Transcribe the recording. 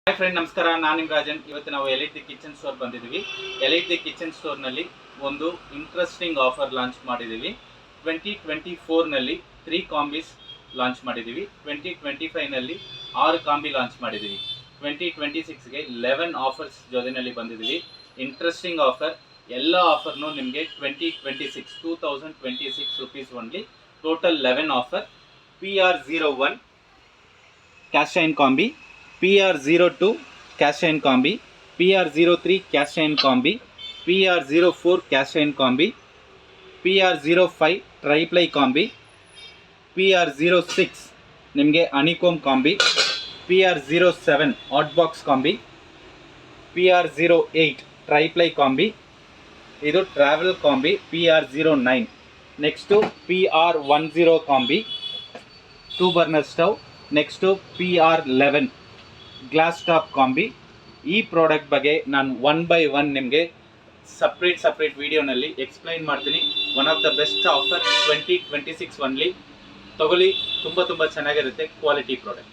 Hi friend, ನಮಸ್ಕಾರ. ನಾನು ನಿಮ್ಮ ರಾಜನ್. ಇವತ್ತು ನಾವು ಎಲೈಟ್ ದಿ ಕಿಚನ್ ಸ್ಟೋರ್ ಬಂದಿದ್ದೀವಿ. ಎಲೈಟ್ ದಿ ಕಿಚನ್ ಸ್ಟೋರ್ನಲ್ಲಿ ಒಂದು ಇಂಟ್ರೆಸ್ಟಿಂಗ್ ಆಫರ್ ಲಾಂಚ್ ಮಾಡಿದ್ದೀವಿ. 2024ನಲ್ಲಿ 3 ಕಾಂಬೀಸ್ ಲಾಂಚ್ ಮಾಡಿದ್ದೀವಿ. 2025ನಲ್ಲಿ 6 ಕಾಂಬಿ ಲಾಂಚ್ ಮಾಡಿದ್ದೀವಿ. 2026ಗೆ 11 ಆಫರ್ಸ್ ಜೊತೆಯಲ್ಲಿ ಬಂದಿದ್ದೀವಿ. Interesting offer. ಎಲ್ಲ ಆಫರ್ನು ನಿಮಗೆ 2026 rupees only. Total 11 offer. PR01 cash and combi, PR02 cash and combi, PR03 cash and combi, PR04 cash and combi, PR05 triply combi, PR06 ನಿಮಗೆ ಅನಿಕೋಮ್ combi, PR07 hot box combi, PR08 triply combi, ಇದು travel combi, PR09. Next PR10 combi 2 burner stove. Next PR11 glass top combi. ಈ product ಬಗ್ಗೆ ನಾನು 1 by 1 ನಿಮಗೆ separate ವಿಡಿಯೋನಲ್ಲಿ explain ಮಾಡ್ತೀನಿ. One of the best offer 2026 only. ತಗೊಳ್ಳಿ, ತುಂಬ ಚೆನ್ನಾಗಿರುತ್ತೆ. Quality product.